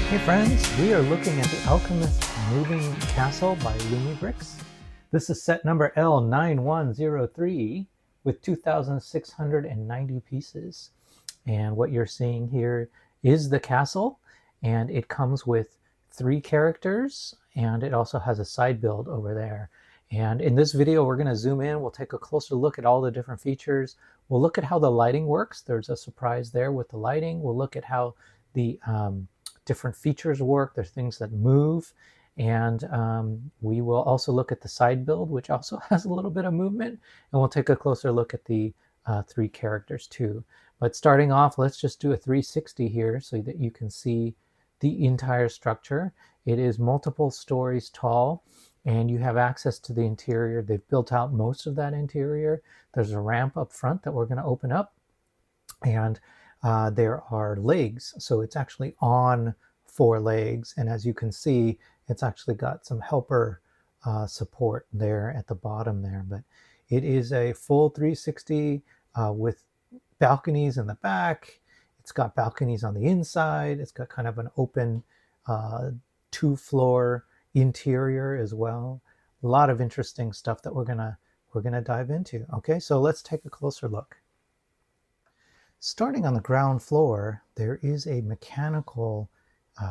Hey friends, we are looking at the Alchemist's Moving Castle by Lumibricks. This is set number L9103 with 2,690 pieces. And what you're seeing here is the castle, and it comes with 3 characters, and it also has a side build over there. And in this video, we're going to zoom in. We'll take a closer look at all the different features. We'll look at how the lighting works. There's a surprise there with the lighting. We'll look at how the different features work. There's things that move. And we will also look at the side build, which also has a little bit of movement. And we'll take a closer look at the 3 characters too. But starting off, let's just do a 360 here so that you can see the entire structure. It is multiple stories tall, and you have access to the interior. They've built out most of that interior. There's a ramp up front that we're going to open up, and there are legs, so it's actually on 4 legs, and as you can see, it's actually got some helper support there at the bottom there. But it is a full 360 with balconies in the back. It's got balconies on the inside. It's got kind of an open 2-floor interior as well. A lot of interesting stuff that we're gonna dive into. Okay, so let's take a closer look. Starting on the ground floor, there is a mechanical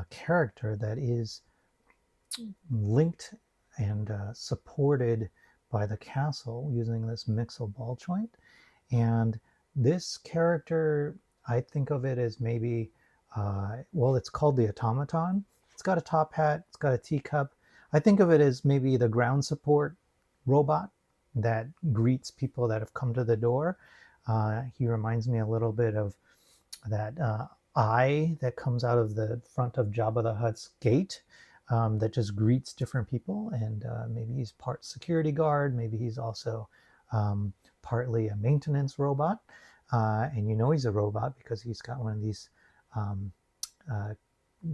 character that is linked and supported by the castle using this mixel ball joint. And this character, I think of it as maybe, well, it's called the Automaton. It's got a top hat, it's got a teacup. I think of it as maybe the ground support robot that greets people that have come to the door. He reminds me a little bit of that eye that comes out of the front of Jabba the Hutt's gate that just greets different people. And maybe he's part security guard, maybe he's also partly a maintenance robot. And you know he's a robot because he's got one of these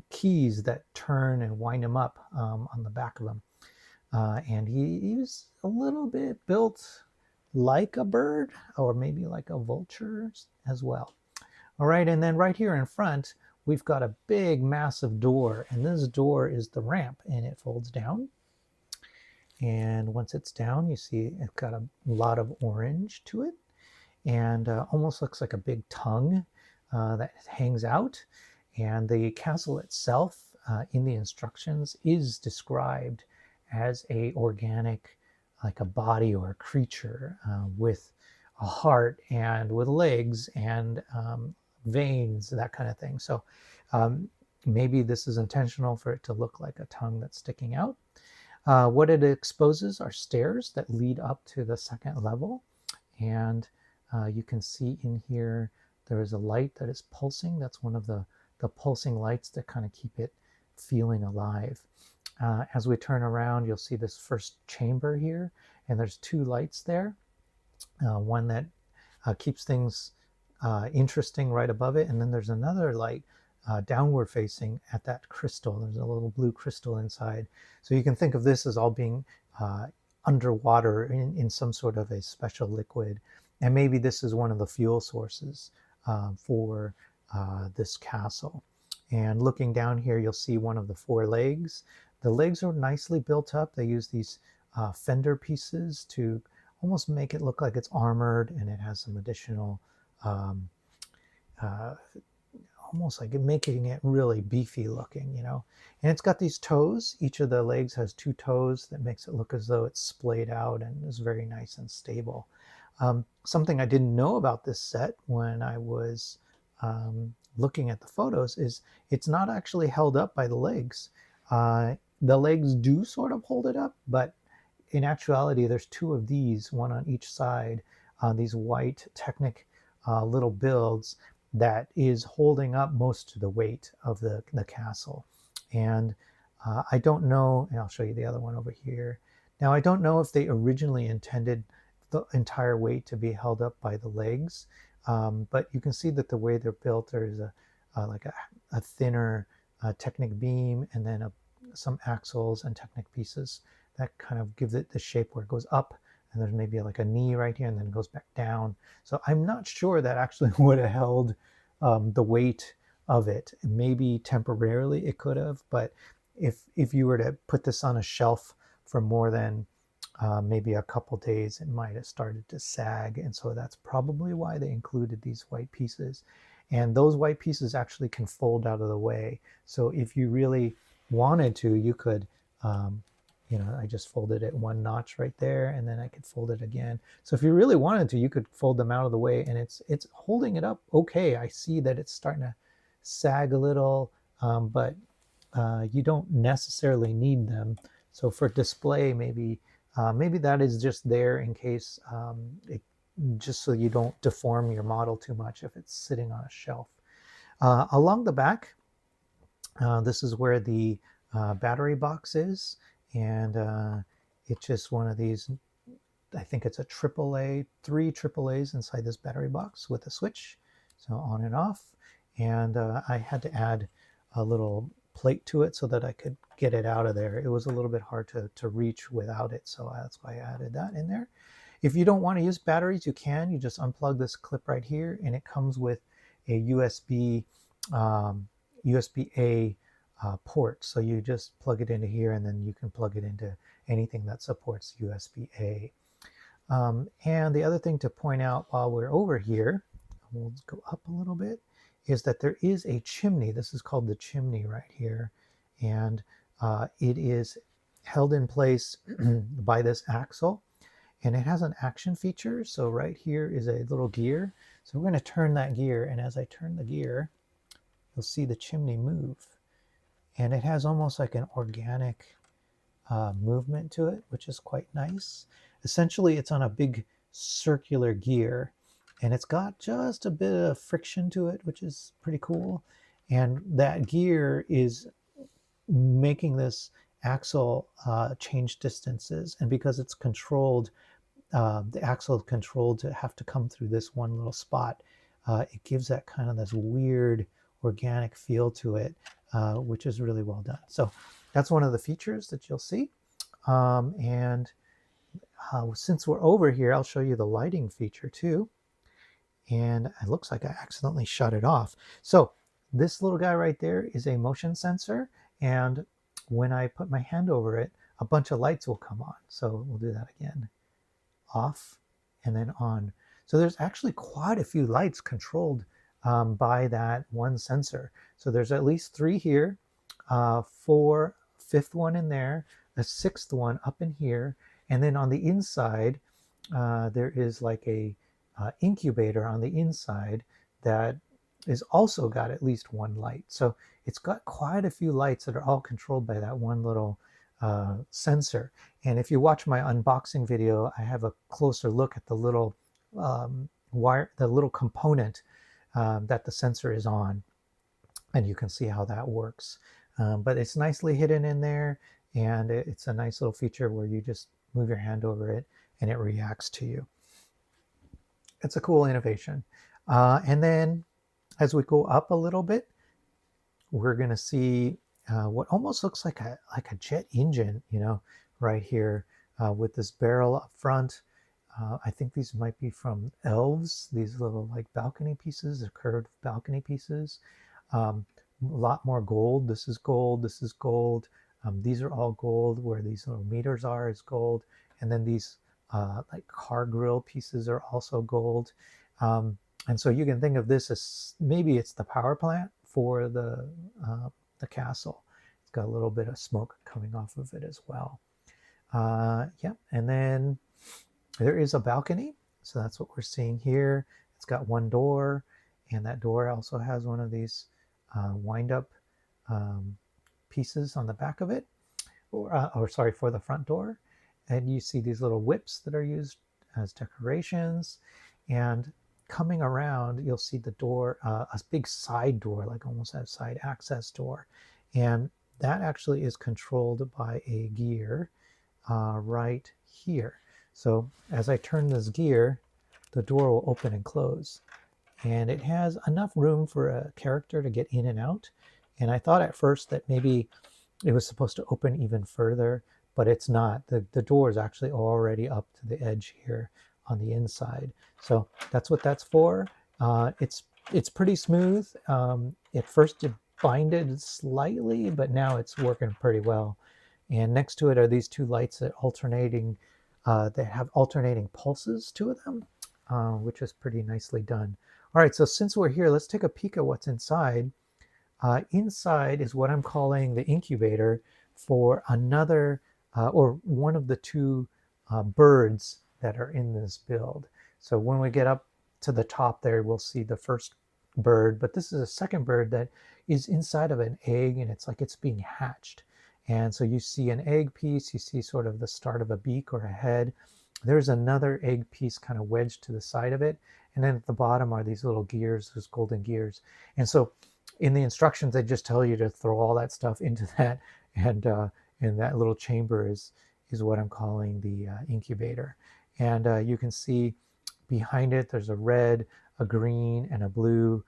keys that turn and wind him up on the back of him. And he's a little bit built like a bird, or maybe like a vulture as well. All right, and then right here in front, we've got a big, massive door, and this door is the ramp, and it folds down. And once it's down, you see it's got a lot of orange to it, and almost looks like a big tongue that hangs out. And the castle itself, in the instructions, is described as a organic, like a body or a creature with a heart and with legs and veins, that kind of thing. So maybe this is intentional for it to look like a tongue that's sticking out. What it exposes are stairs that lead up to the 2nd level. And you can see in here, there is a light that is pulsing. That's one of the pulsing lights that kind of keep it feeling alive. As we turn around, you'll see this first chamber here, and there's 2 lights there. One that keeps things interesting right above it, and then there's another light downward facing at that crystal. There's a little blue crystal inside. So you can think of this as all being underwater in some sort of a special liquid. And maybe this is one of the fuel sources for this castle. And looking down here, you'll see one of the 4 legs. The legs are nicely built up. They use these fender pieces to almost make it look like it's armored, and it has some additional, almost like making it really beefy looking, you know. And it's got these toes. Each of the legs has 2 toes that makes it look as though it's splayed out and is very nice and stable. Something I didn't know about this set when I was looking at the photos is it's not actually held up by the legs. The legs do sort of hold it up, but in actuality, there's 2 of these, one on each side, these white Technic little builds that is holding up most of the weight of the castle. And I don't know, and I'll show you the other one over here. Now, I don't know if they originally intended the entire weight to be held up by the legs, but you can see that the way they're built, there's like a thinner Technic beam, and then some axles and Technic pieces that kind of give it the shape where it goes up, and there's maybe like a knee right here, and then it goes back down. So I'm not sure that actually would have held the weight of it. Maybe temporarily it could have, but if you were to put this on a shelf for more than maybe a couple days, it might have started to sag. And so that's probably why they included these white pieces. And those white pieces actually can fold out of the way. So if you really wanted to, you could, you know, I just folded it one notch right there, and then I could fold it again. So if you really wanted to, you could fold them out of the way, and it's holding it up okay. I see that it's starting to sag a little, but you don't necessarily need them. So for display, maybe that is just there in case, just so you don't deform your model too much if it's sitting on a shelf. Along the back, this is where the battery box is, and it's just one of these, I think it's a AAA, 3 AAAs inside this battery box with a switch, so on and off. And I had to add a little plate to it so that I could get it out of there. It was a little bit hard to reach without it, so that's why I added that in there. If you don't want to use batteries, you can. You just unplug this clip right here, and it comes with a USB-A port. So you just plug it into here, and then you can plug it into anything that supports USB-A. And the other thing to point out while we're over here, we'll go up a little bit, is that there is a chimney. This is called the chimney right here. And it is held in place by this axle. And it has an action feature. So right here is a little gear. So we're going to turn that gear. And as I turn the gear, you'll see the chimney move. And it has almost like an organic movement to it, which is quite nice. Essentially, it's on a big circular gear, and it's got just a bit of friction to it, which is pretty cool. And that gear is making this axle change distances. And because it's controlled, the axle is controlled to have to come through this one little spot, it gives that kind of this weird organic feel to it, which is really well done. So that's one of the features that you'll see. And since we're over here, I'll show you the lighting feature too. And it looks like I accidentally shut it off. So this little guy right there is a motion sensor. And when I put my hand over it, a bunch of lights will come on. So we'll do that again. Off and then on. So there's actually quite a few lights controlled by that one sensor. So there's at least 3 here, 4, 5th one in there, a 6th one up in here, and then on the inside there is like a incubator on the inside that is also got at least 1 light. So it's got quite a few lights that are all controlled by that one little sensor. And if you watch my unboxing video, I have a closer look at the little wire, the little component that the sensor is on, and you can see how that works. But it's nicely hidden in there, and it's a nice little feature where you just move your hand over it and it reacts to you. It's a cool innovation. And then as we go up a little bit, we're going to see what almost looks like a jet engine, you know, right here with this barrel up front. I think these might be from elves, these little like balcony pieces, or curved balcony pieces. A lot more gold. This is gold. This is gold. These are all gold. Where these little meters are is gold. And then these like car grill pieces are also gold. And so you can think of this as maybe it's the power plant for the castle. It's got a little bit of smoke coming off of it as well. Yeah, and then there is a balcony. So that's what we're seeing here. It's got 1 door, and that door also has one of these wind-up pieces on the back of it, or sorry, for the front door. And you see these little whips that are used as decorations. And coming around, you'll see the door, a big side door, like almost a side access door. And that actually is controlled by a gear right here. So as I turn this gear, the door will open and close. And it has enough room for a character to get in and out. And I thought at first that maybe it was supposed to open even further, but it's not. The door is actually already up to the edge here on the inside. So that's what that's for. It's it's pretty smooth. At first it binded slightly, but now it's working pretty well. And next to it are these two lights that they have alternating pulses to them, which is pretty nicely done. All right, so since we're here, let's take a peek at what's inside. Inside is what I'm calling the incubator for another or one of the two birds that are in this build. So when we get up to the top there, we'll see the first bird, but this is a second bird that is inside of an egg, and it's like it's being hatched. And so you see an egg piece, you see sort of the start of a beak or a head. There's another egg piece kind of wedged to the side of it. And then at the bottom are these little gears, those golden gears. And so in the instructions, they just tell you to throw all that stuff into that. And that little chamber is what I'm calling the incubator. And you can see behind it, there's a red, a green, and a blue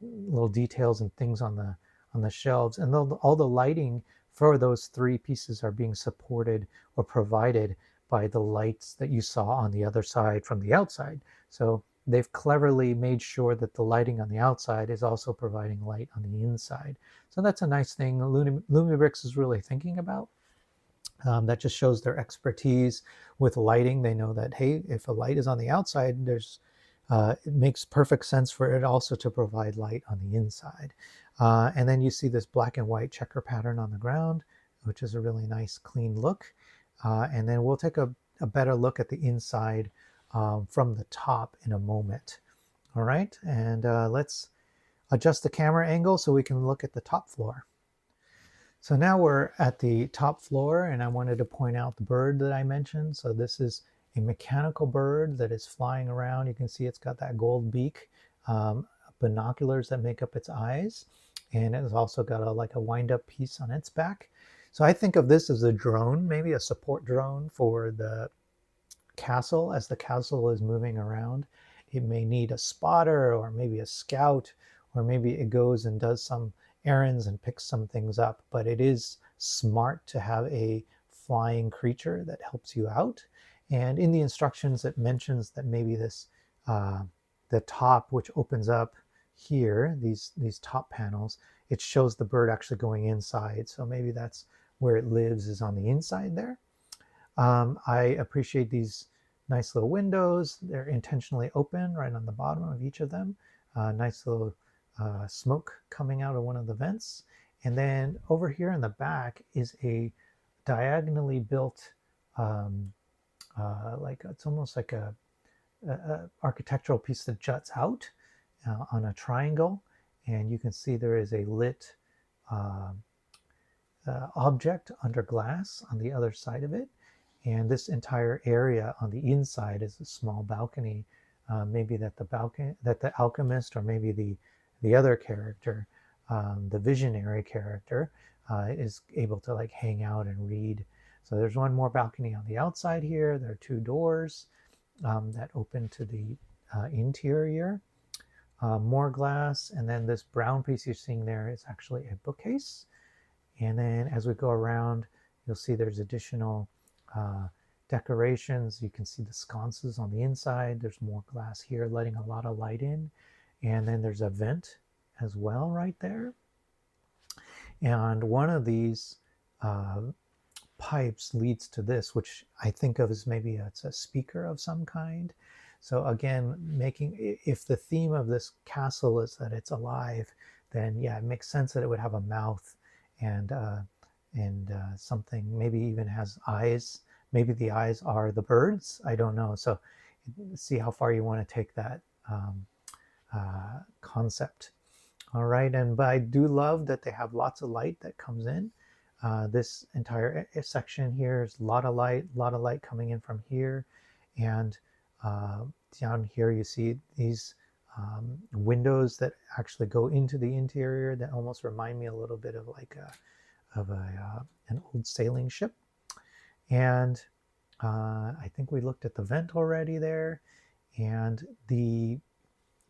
little details and things on the shelves. And all the lighting for those three pieces are being supported or provided by the lights that you saw on the other side from the outside. So they've cleverly made sure that the lighting on the outside is also providing light on the inside. So that's a nice thing Lumibricks is really thinking about. That just shows their expertise with lighting. They know that, hey, if a light is on the outside, it makes perfect sense for it also to provide light on the inside. And then you see this black and white checker pattern on the ground, which is a really nice, clean look. And then we'll take a better look at the inside from the top in a moment. All right, and let's adjust the camera angle so we can look at the top floor. So now we're at the top floor, and I wanted to point out the bird that I mentioned. So this is a mechanical bird that is flying around. You can see it's got that gold beak, binoculars that make up its eyes, and it's also got like a wind-up piece on its back. So I think of this as a drone, maybe a support drone for the castle. As the castle is moving around, it may need a spotter or maybe a scout, or maybe it goes and does some errands and picks some things up. But it is smart to have a flying creature that helps you out. And in the instructions, it mentions that maybe this the top, which opens up here, these top panels, it shows the bird actually going inside. So maybe that's where it lives, is on the inside there. I appreciate these nice little windows. They're intentionally open right on the bottom of each of them. Nice little smoke coming out of one of the vents. And then over here in the back is a diagonally built, like it's almost like a architectural piece that juts out on a triangle. And you can see there is a lit object under glass on the other side of it. And this entire area on the inside is a small balcony, maybe that the alchemist, or maybe the other character, the visionary character, is able to like hang out and read. So there's one more balcony on the outside here. There are two doors that open to the interior. More glass, and then this brown piece you're seeing there is actually a bookcase. And then as we go around, you'll see there's additional decorations. You can see the sconces on the inside. There's more glass here letting a lot of light in. And then there's a vent as well right there. And one of these pipes leads to this, which I think of as maybe it's a speaker of some kind. So again, if the theme of this castle is that it's alive, then yeah, it makes sense that it would have a mouth and something, maybe even has eyes. Maybe the eyes are the birds. I don't know. So see how far you want to take that concept. All right, but I do love that they have lots of light that comes in. This entire section here is a lot of light coming in from here. And down here you see these windows that actually go into the interior that almost remind me a little bit of like an old sailing ship. And I think we looked at the vent already there, and the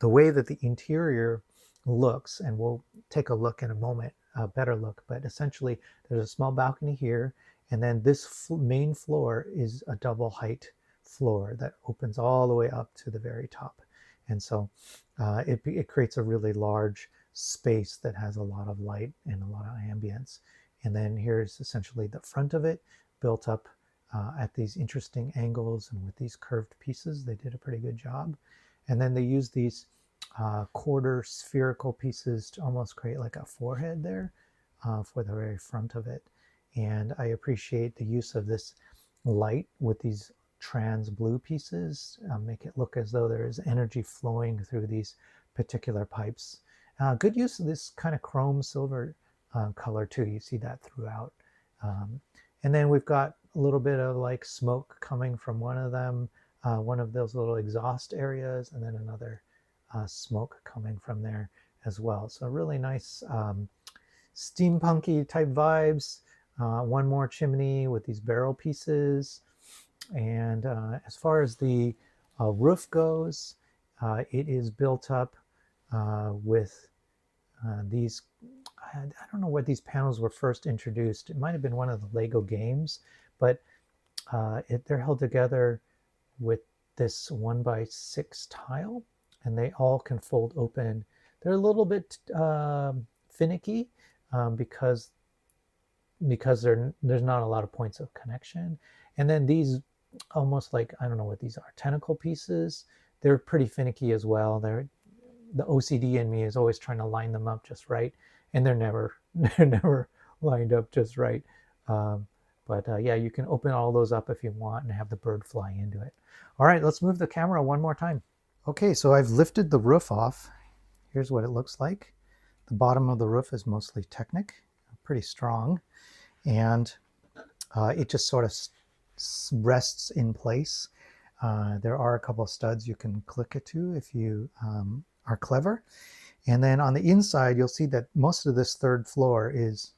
way that the interior looks, and we'll take a look in a moment, a better look, but essentially there's a small balcony here, and then this main floor is a double height floor that opens all the way up to the very top. And so it creates a really large space that has a lot of light and a lot of ambience. And then here's essentially the front of it, built up at these interesting angles and with these curved pieces. They did a pretty good job. And then they used these quarter spherical pieces to almost create like a forehead there for the very front of it. And I appreciate the use of this light with these trans blue pieces, make it look as though there is energy flowing through these particular pipes. Good use of this kind of chrome silver color too. You see that throughout. And then we've got a little bit of like smoke coming from one of them, one of those little exhaust areas, and then another smoke coming from there as well. So really nice steampunky type vibes. One more chimney with these barrel pieces. And as far as the roof goes, it is built up with these, I don't know where these panels were first introduced. It might have been one of the Lego games, but they're held together with this 1x6 tile, and they all can fold open. They're a little bit finicky because there's not a lot of points of connection. And then these almost like, I don't know what these are, tentacle pieces, they're pretty finicky as well. The OCD in me is always trying to line them up just right, and they're never lined up just right. But yeah, you can open all those up if you want and have the bird fly into it. All right, let's move the camera one more time. Okay, so I've lifted the roof off. Here's what it looks like. The bottom of the roof is mostly Technic, pretty strong, and it just sort of rests in place. There are a couple of studs you can click it to if you are clever. And then on the inside, you'll see that most of this third floor is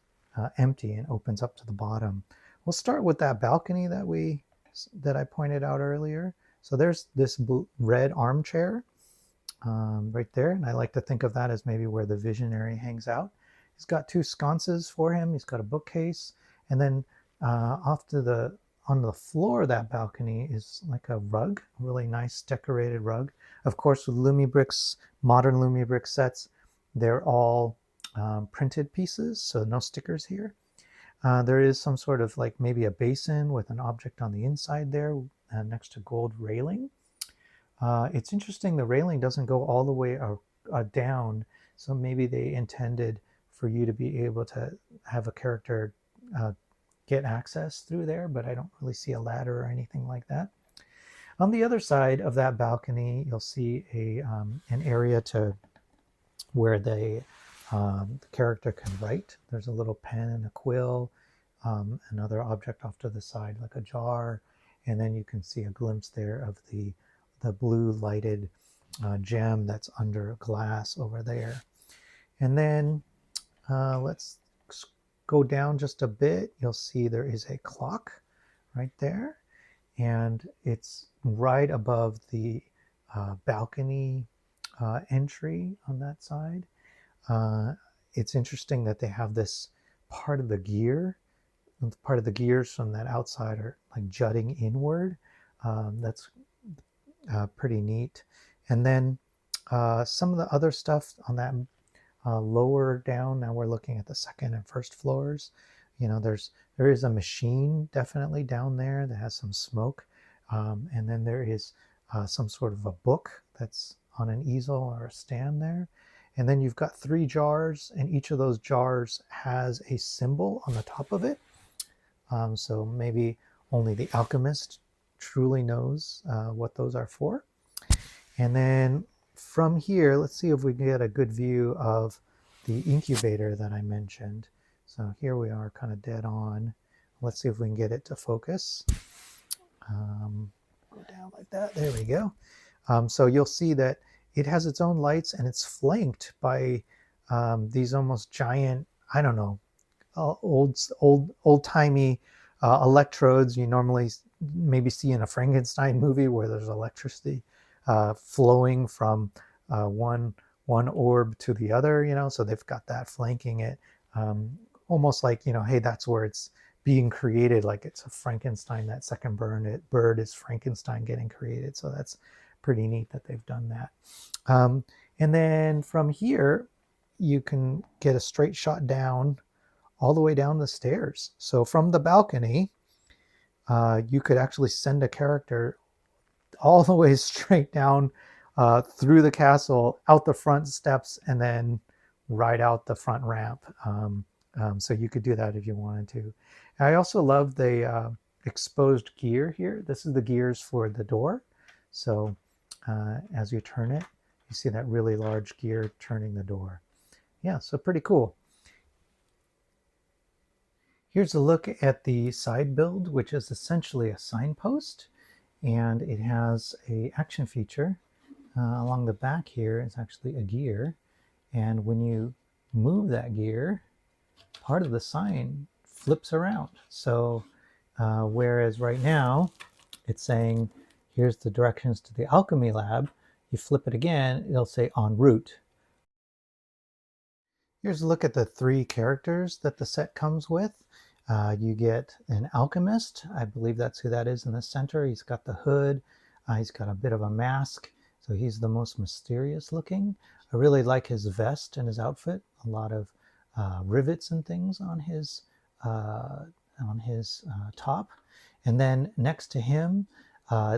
empty and opens up to the bottom. We'll start with that balcony that I pointed out earlier. So there's this red armchair right there, and I like to think of that as maybe where the visionary hangs out. He's got two sconces for him. He's got a bookcase, and then on the floor of that balcony is like a rug, a really nice decorated rug. Of course, with Lumibricks, modern Lumibricks sets, they're all printed pieces, so no stickers here. There is some sort of like maybe a basin with an object on the inside there next to gold railing. It's interesting, the railing doesn't go all the way down, so maybe they intended for you to be able to have a character get access through there, but I don't really see a ladder or anything like that. On the other side of that balcony, you'll see an area to where the character can write. There's a little pen and a quill, another object off to the side like a jar, and then you can see a glimpse there of the blue lighted gem that's under glass over there. And then let's go down just a bit. You'll see there is a clock right there, and it's right above the balcony entry on that side. It's interesting that they have this part of the gears from that outside are like jutting inward. That's pretty neat. And then some of the other stuff on that lower down, now we're looking at the second and first floors. You know, there is a machine definitely down there that has some smoke, and then there is some sort of a book that's on an easel or a stand there. And then you've got 3 jars, and each of those jars has a symbol on the top of it. So maybe only the alchemist truly knows what those are for. And then from here, let's see if we can get a good view of the incubator that I mentioned. So here we are kind of dead on. Let's see if we can get it to focus. Go down like that. There we go. So you'll see that it has its own lights, and it's flanked by these almost giant, I don't know, old-timey electrodes you normally maybe see in a Frankenstein movie where there's electricity flowing from one orb to the other, you know, so they've got that flanking it, almost like, you know, hey, that's where it's being created, like it's a Frankenstein, that second bird is Frankenstein getting created. So that's pretty neat that they've done that. And then from here, you can get a straight shot down all the way down the stairs. So from the balcony, you could actually send a character all the way straight down through the castle, out the front steps, and then right out the front ramp. So you could do that if you wanted to. I also love the exposed gear here. This is the gears for the door. So as you turn it, you see that really large gear turning the door. Yeah, so pretty cool. Here's a look at the side build, which is essentially a signpost, and it has a action feature. Along the back here is actually a gear, and when you move that gear, part of the sign flips around. So whereas right now it's saying here's the directions to the alchemy lab, you flip it again, it'll say en route. Here's a look at the 3 characters that the set comes with. You get an alchemist. I believe that's who that is in the center. He's got the hood. He's got a bit of a mask. So he's the most mysterious looking. I really like his vest and his outfit. A lot of rivets and things on his top. And then next to him,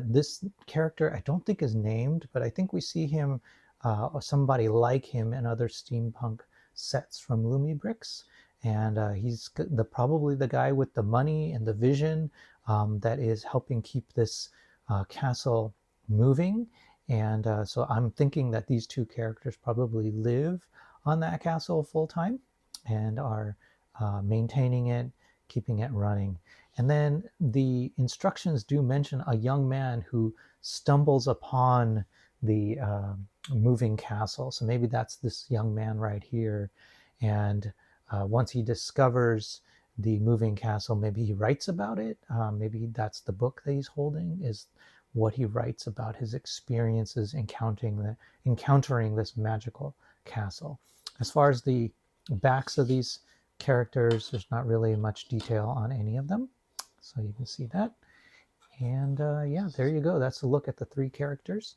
this character I don't think is named, but I think we see him or somebody like him in other steampunk sets from Lumibricks. And he's probably the guy with the money and the vision that is helping keep this castle moving. And so I'm thinking that these 2 characters probably live on that castle full time and are maintaining it, keeping it running. And then the instructions do mention a young man who stumbles upon the moving castle. So maybe that's this young man right here. And once he discovers the moving castle, maybe he writes about it. Maybe that's the book that he's holding, is what he writes about his experiences encountering this magical castle. As far as the backs of these characters, there's not really much detail on any of them. So you can see that. And yeah, there you go. That's a look at the 3 characters.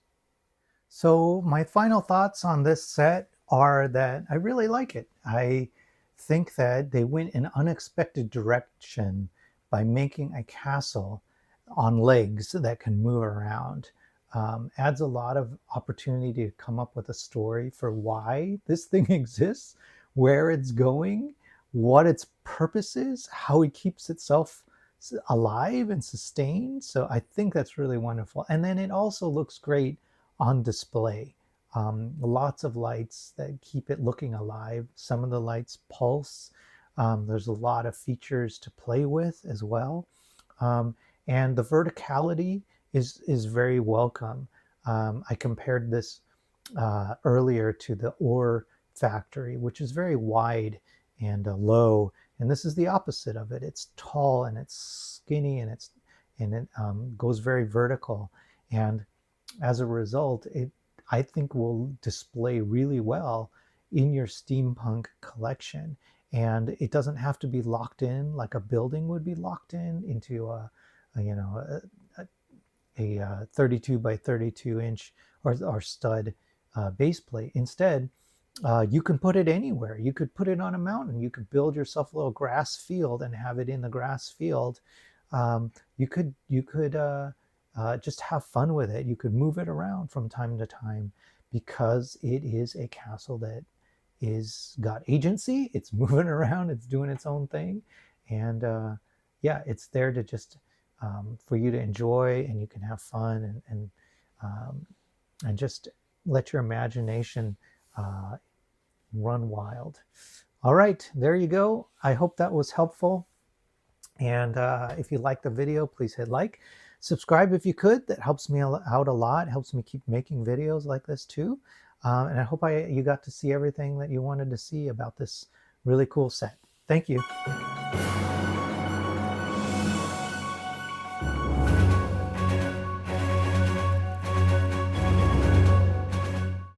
So my final thoughts on this set are that I really like it. I think that they went in an unexpected direction by making a castle on legs that can move around. Adds a lot of opportunity to come up with a story for why this thing exists, where it's going, what its purpose is, how it keeps itself alive and sustained. So I think that's really wonderful. And then it also looks great on display. Lots of lights that keep it looking alive. Some of the lights pulse. There's a lot of features to play with as well. And the verticality is very welcome. I compared this earlier to the ore factory, which is very wide and low. And this is the opposite of it. It's tall and it's skinny and it goes very vertical. And as a result, I think will display really well in your steampunk collection. And it doesn't have to be locked in like a building would be locked in into a 32 by 32 inch or stud base plate. Instead, you can put it anywhere. You could put it on a mountain. You could build yourself a little grass field and have it in the grass field. You could just have fun with it. You could move it around from time to time because it is a castle that is got agency. It's moving around. It's doing its own thing. And yeah, it's there to just for you to enjoy, and you can have fun and just let your imagination run wild. All right, there you go. I hope that was helpful. And if you like the video, please hit like. Subscribe if you could. That helps me out a lot. It helps me keep making videos like this too. And I hope you got to see everything that you wanted to see about this really cool set. Thank you.